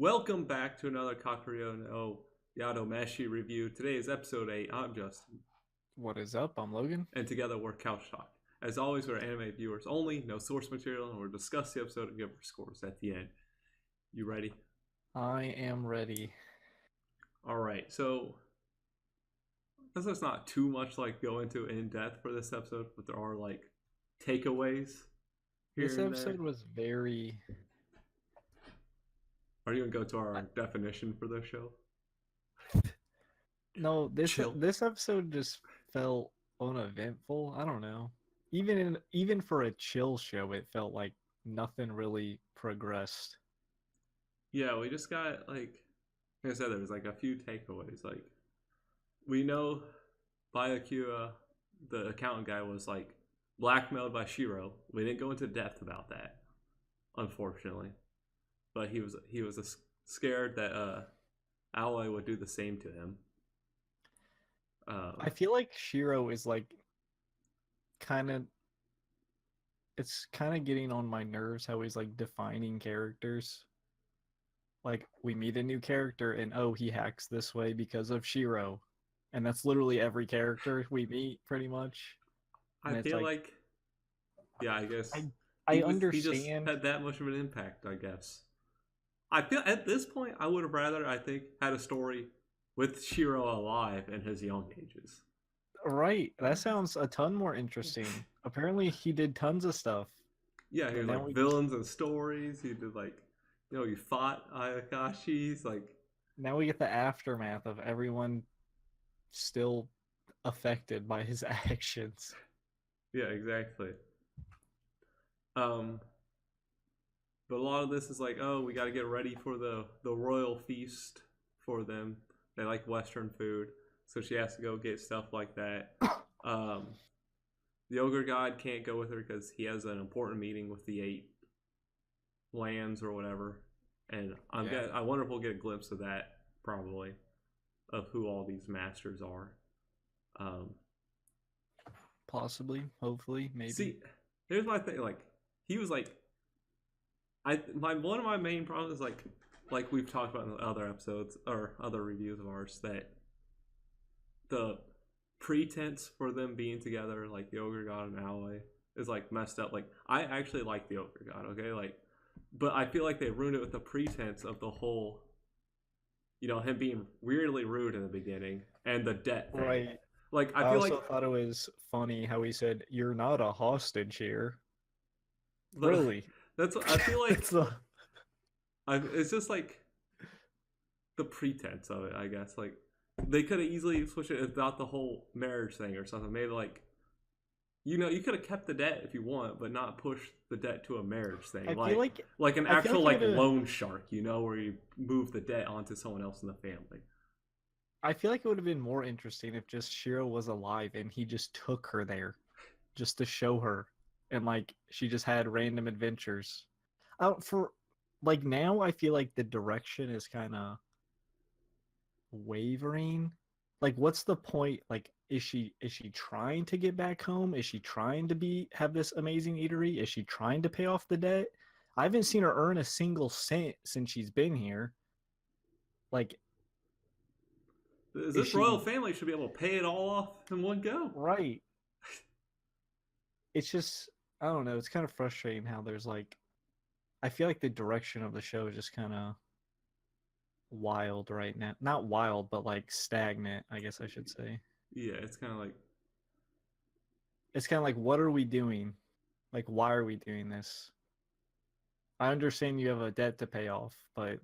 Welcome back to another Kakuriyo no Yadomeshi review. Today is episode 8. I'm Justin, What is up? I'm Logan. and together we're Couch Talk. As always, we're anime viewers only, no source material, and we'll discuss the episode and give our scores at the end. You ready? I am ready. Alright, so let's not too much go into in depth for this episode, but there are takeaways here This and there. episode was very. Are you gonna go to our definition for this show? No, this Chill. this episode just felt uneventful. I don't know. Even for a chill show, it felt like nothing really progressed. Yeah, we just got I said, there's a few takeaways. We know Bayakura, the accountant guy, was blackmailed by Shiro. We didn't go into depth about that, unfortunately, but he was scared that Aoi would do the same to him. I feel like Shiro is kind of. It's kind of getting on my nerves how he's defining characters. Like we meet a new character and oh, he hacks this way because of Shiro, and that's literally every character we meet pretty much. I And it's feel yeah, I guess I I he just understand. had that much of an impact. I guess I feel at this point I would have rather had a story with Shiro alive in his young ages. Right, that sounds a ton more interesting. Apparently, he did tons of stuff, Yeah, he but was now we just villains and stories. He did he fought Ayakashi's now we get the aftermath of everyone still affected by his actions. yeah, exactly. Um, but a lot of this is oh, we got to get ready for the royal feast for them. They like Western food, so she has to go get stuff like that. Um, the ogre god can't go with her because he has an important meeting with the 8 lands or whatever, and I wonder if we'll get a glimpse of that probably of who all these masters are. Um, Possibly, hopefully, maybe. see, here's my thing. He was one of my main problems is we've talked about in other episodes or other reviews of ours, that the pretense for them being together, like the ogre god and Aoi, is messed up. I actually like the ogre god, okay, but I feel like they ruined it with the pretense of the whole, him being weirdly rude in the beginning and the debt thing. Right. I I feel also thought it was funny how he said, "You're not a hostage here." Really? that's I feel It's a it's just the pretense of it, I guess. They could have easily switched it about the whole marriage thing or something. Maybe you could have kept the debt if you want, but not push the debt to a marriage thing. I feel Like an I feel actual like loan shark, where you move the debt onto someone else in the family. I feel like it would have been more interesting if just Shiro was alive and he just took her there just to show her, and she just had random adventures. For now I feel like the direction is kind of wavering. What's the point? Is she trying to get back home? Is she trying to have this amazing eatery? Is she trying to pay off the debt? I haven't seen her earn a single cent since she's been here. Like, is This royal she family should be able to pay it all off in one go. right? It's just, I don't know. It's kind of frustrating how there's I feel like the direction of the show is just kind of wild right now. Not wild, but stagnant, I guess I should say. Yeah, it's kind of It's kind of what are we doing? Why are we doing this? I understand you have a debt to pay off, but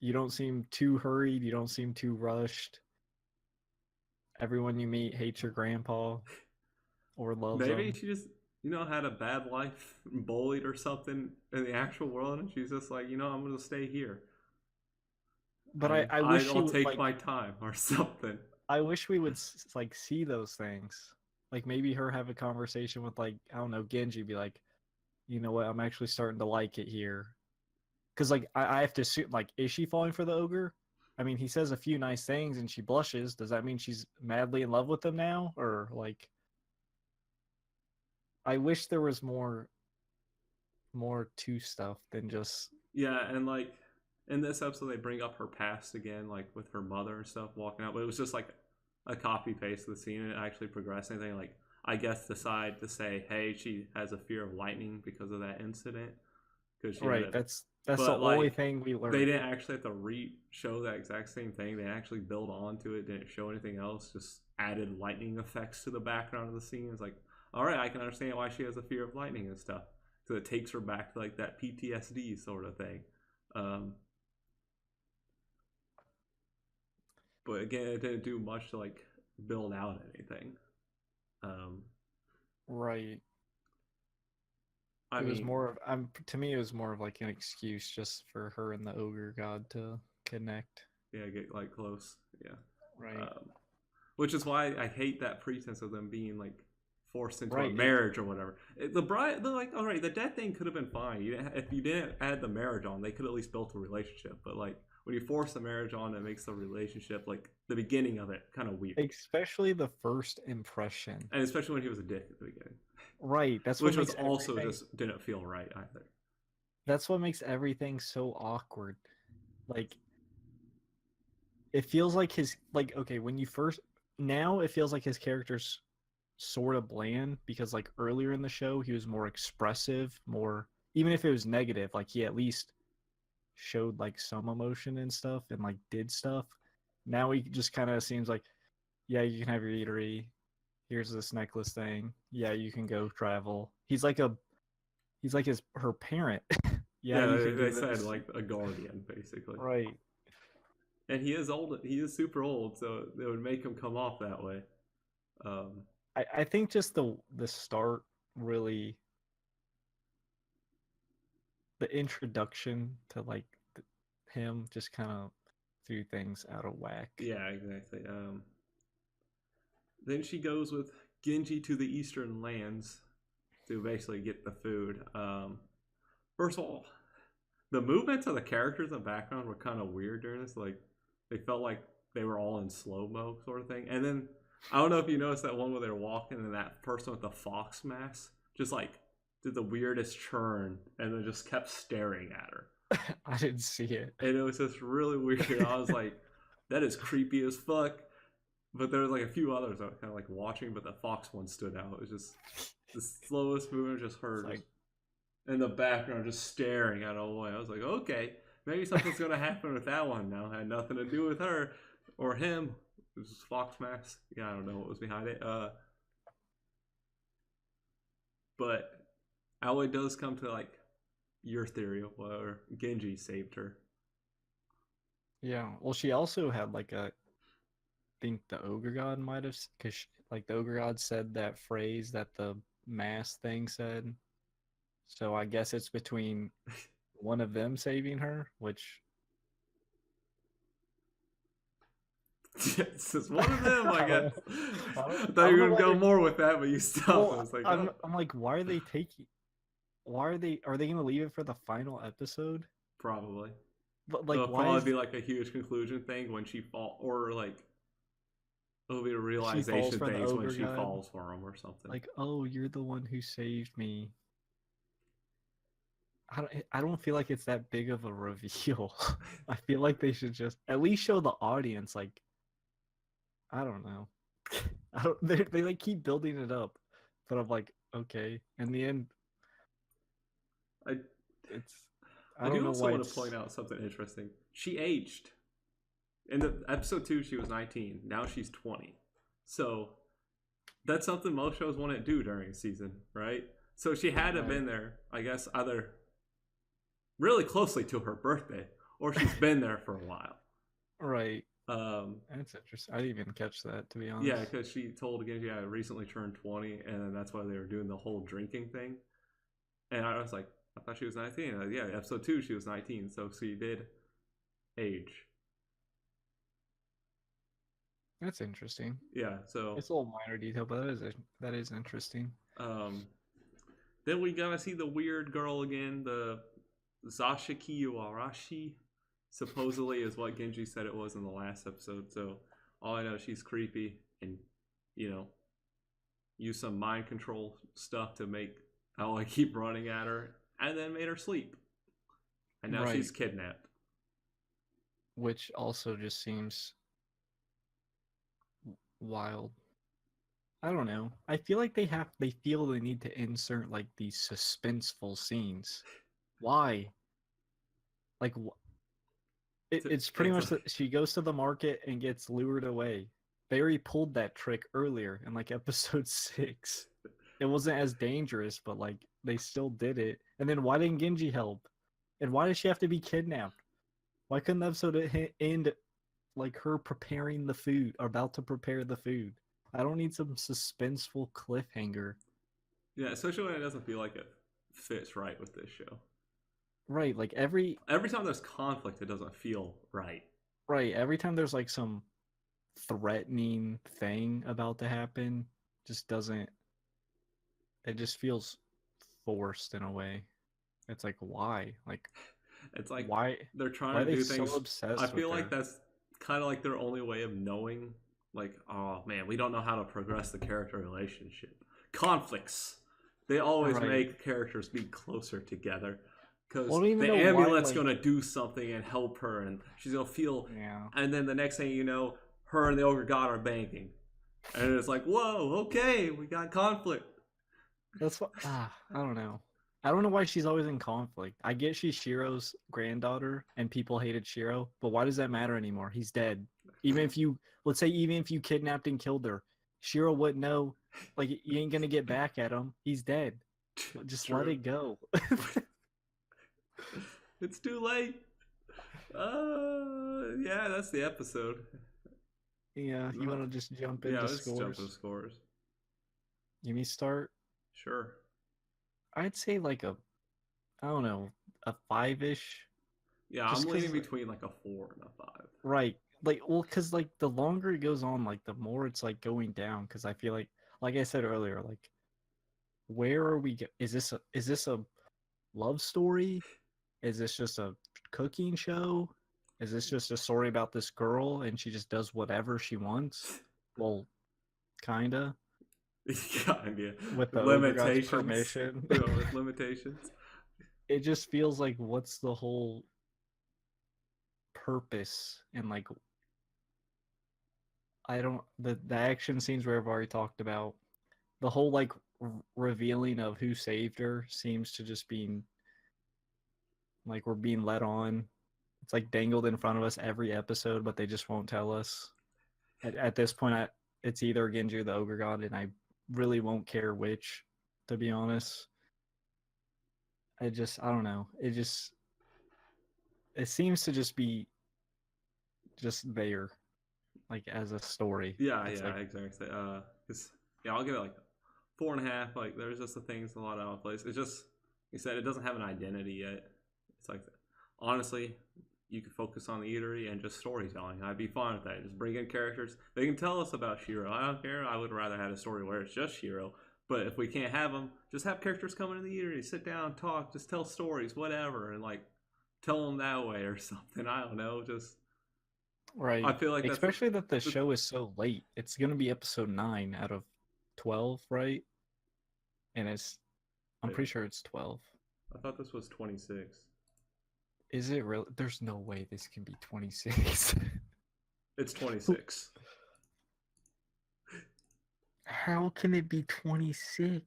you don't seem too hurried. You don't seem too rushed. Everyone you meet hates your grandpa or loves maybe him. she just had a bad life, bullied or something in the actual world, and she's just I'm gonna stay here. But I wish I'll you take my time or something. I wish we would see those things. Maybe her have a conversation with I don't know, Genji, be like, you know what, I'm actually starting to like it here. Because I have to assume, is she falling for the ogre? I mean, he says a few nice things and she blushes. Does that mean she's madly in love with him now? Or I wish there was more to stuff than just Yeah, and like in this episode, they bring up her past again, like with her mother and stuff walking out. But it was just like a copy paste of the scene. It didn't actually progress anything. Like I guess decide to say, hey, she has a fear of lightning because of that incident because she had Right. it. That's the But only like thing we they learned. didn't actually have to re-show that exact same thing. They actually build onto it. Didn't show anything else. Just added lightning effects to the background of the scene. It's like, all right, I can understand why she has a fear of lightning and stuff. So it takes her back to like that PTSD sort of thing. Um, but again, it didn't do much to like build out anything. Um, Right. I It was mean, more of to me it was more of like an excuse just for her and the ogre god to connect. yeah, get like close, yeah. Right. Um, which is why I hate that pretense of them being like forced into a Right. marriage or whatever. The bride, they're like, all right, the death thing could have been fine. If you didn't add the marriage on, they could at least built a relationship. But like when you force the marriage on, it makes the relationship like the beginning of it kind of weird. Especially the first impression. And especially when he was a dick at the beginning, Right. That's what which was makes also everything just didn't feel right either. that's what makes everything so awkward. Like it feels like his like okay, when you first now it feels like his character's sort of bland because like earlier in the show he was more expressive, more even if it was negative, like he at least showed like some emotion and stuff and like did stuff. Now he just kind of seems like, yeah, you can have your eatery. Here's this necklace thing. Yeah, you can go travel. He's like his her parent. Yeah, Yeah, you can they do said this. like a guardian basically, Right. and he is old. He is super old, so it would make him come off that way. Um, I think just the start really the introduction to like him just kind of threw things out of whack. yeah, exactly. Then she goes with Genji to the Eastern lands to basically get the food. First of all, the movements of the characters in the background were kind of weird during this. Like they felt like they were all in slow mo sort of thing. And then I don't know if you noticed that one where they're walking and that person with the fox mask just like did the weirdest turn and then just kept staring at her. I didn't see it. And it was just really weird. I was like, that is creepy as fuck. But there was like a few others I was kind of like watching, but the fox one stood out. It was just the slowest movement, just her It's just like in the background, just staring at Owen. I was like, okay, maybe something's gonna happen with that one now. It had nothing to do with her or him. It was just Fox Mask. Yeah, I don't know what was behind it. But Aoi does come to like your theory of where Genji saved her. yeah. Well, she also had like a think the ogre god might have because like the ogre god said that phrase that the mass thing said. So I guess it's between one of them saving her, which It's just one of them, I I guess. don't, I I thought you don't were know gonna why go they're. more with that, but you stopped. I Well, was like, I'm oh, I'm like, why are they taking? Why are they gonna leave it for the final episode? probably. But like, It'll why probably is be like a huge conclusion thing when she fall, or like it'll be a she falls realization for the things when ogre she god? falls for him or something. Like, oh, you're the one who saved me. I don't feel like it's that big of a reveal. I feel like they should just at least show the audience like I don't know. I don't they like keep building it up. But I'm like, okay. In the end I it's I I don't do know also why want to it's point out something interesting. She aged. In the episode 2 she was 19. Now she's 20. So that's something most shows want to do during a season, right? So she had to have right. been there, I guess, either really closely to her birthday or she's been there for a while. Right. Um, That's interesting. I didn't even catch that to be yeah, honest. because she told again, yeah, I recently turned 20, and then that's why they were doing the whole drinking thing. And I was like, I thought she was 19. Yeah, episode 2, she was 19, so she did age. That's interesting. Yeah, so It's a little minor detail, but that is interesting. um, then we gotta see the weird girl again, the Zashiki Arashi, supposedly is what Genji said it was in the last episode. So all I know, she's creepy and you know use some mind control stuff to make Aoi keep running at her, and then made her sleep. and now Right. she's kidnapped. Which also just seems wild. I don't know. I feel like they feel they need to insert like these suspenseful scenes. Why? Like it's pretty It's much that she goes to the market and gets lured away. Barry pulled that trick earlier in like episode 6. It wasn't as dangerous, but like they still did it. And then why didn't Genji help? And why does she have to be kidnapped? Why couldn't the episode end like her preparing the food, or about to prepare the food? I don't need some suspenseful cliffhanger. yeah, especially when it doesn't feel like it fits right with this show. Right, like Every time there's conflict, it doesn't feel right. every time there's like some threatening thing about to happen, just doesn't it just feels forced in a way. It's like why? Like It's like why they're why trying are to they do so things. I obsessed with feel like her? that's kind of like their only way of knowing, like, oh man, we don't know how to progress the character relationship. Conflicts. They always Right. make characters be closer together I because don't even the know why, amulet's like, gonna do something and help her, and she's gonna feel. yeah. And then the next thing you know, her and the ogre god are banging, and it's like, whoa, okay, we got conflict. That's what I don't know. I don't know why she's always in conflict. I get she's Shiro's granddaughter and people hated Shiro, but why does that matter anymore? He's dead. Even if you let's say even if you kidnapped and killed her, Shiro wouldn't know. Like you ain't gonna get back at him. He's dead. Just let True. it go. It's too late. Yeah, that's the episode. Yeah, you want to just jump Yeah, into let's jump scores? to scores. You me start? Sure. I'd say like I don't know, a 5-ish. Yeah, Just I'm leaning because, between like a 4 and a 5. right? Like, well, because like the longer it goes on, like the more it's like going down. Because I feel like I said earlier, like where are we? Is this a love story? Is this just a cooking show? Is this just a story about this girl and she just does whatever she wants? Well, kinda Kinda. with the ogre god's Limitations. permission. With limitations. It just feels like what's the whole purpose and like I don't the action scenes where I've already talked about the whole like revealing of who saved her seems to just be like we're being led on. It's like dangled in front of us every episode, but they just won't tell us. At this point, it's either Genji or the Ogre God, and I really won't care which, to be honest. I don't know. It seems to just be just there, like as a story. Yeah, It's yeah, like exactly. Yeah, I'll give it like 4.5. Like, there's just the things a lot out of place. It's just, you said, it doesn't have an identity yet. It's like, honestly, you could focus on the eatery and just storytelling. I'd be fine with that. Just bring in characters. They can tell us about Shiro. I don't care. I would rather have a story where it's just Shiro. But if we can't have them, just have characters come into the eatery, sit down, talk, just tell stories, whatever, and like tell them that way or something. I don't know. Just right, I feel like that's especially that the show is so late. It's gonna be episode 9 out of 12, right? And I'm wait, pretty sure it's 12. I thought this was 26. Is it real? There's no way this can be 26. It's 26. How can it be 26?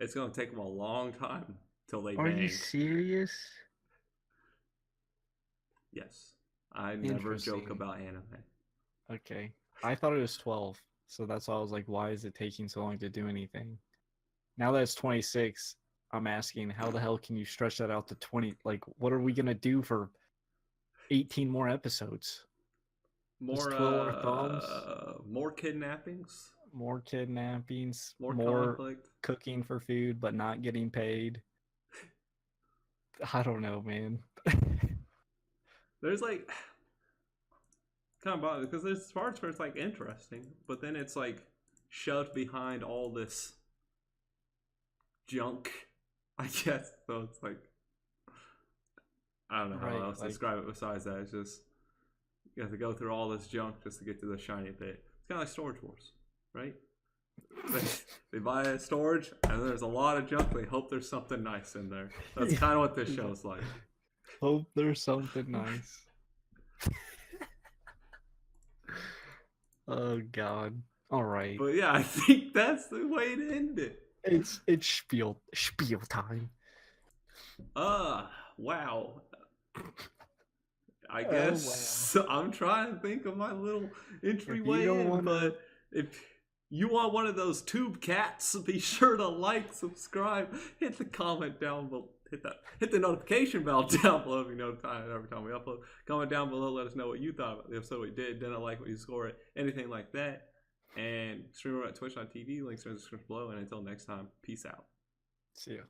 It's gonna take them a long time till they Are you bang. serious? Yes, I never joke Interesting. about anime. Okay. I thought it was 12. So that's why I was like, why is it taking so long to do anything? Now that it's 26, I'm asking, how the hell can you stretch that out to 20? Like, what are we going to do for 18 more episodes? Just twiddle our thumbs? More kidnappings, More kidnappings? more More conflict. cooking for food but not getting paid? I don't know, man. There's like kind of bothered because there's parts where it's like interesting, but then it's like shoved behind all this junk, I guess. So it's like I don't know how Right, else to like, describe it besides that. It's just you have to go through all this junk just to get to the shiny bit. It's kind of like Storage Wars, right? They buy a storage and there's a lot of junk. They hope there's something nice in there. That's kind of what this show's like. Hope there's something nice. Oh God. All right. But yeah, I think that's the way to end it. It's spiel time. Wow. I Oh wow. guess I'm trying to think of my little If you entryway don't in, wanna, but if you want one of those tube cats, be sure to like, subscribe, hit the comment down below, hit the notification bell down below if you notify every time we upload. Comment down below, let us know what you thought about the episode we did, didn't like, what you score it, anything like that. And stream at Twitch.tv, links are in the description below. And until next time, peace out. see ya.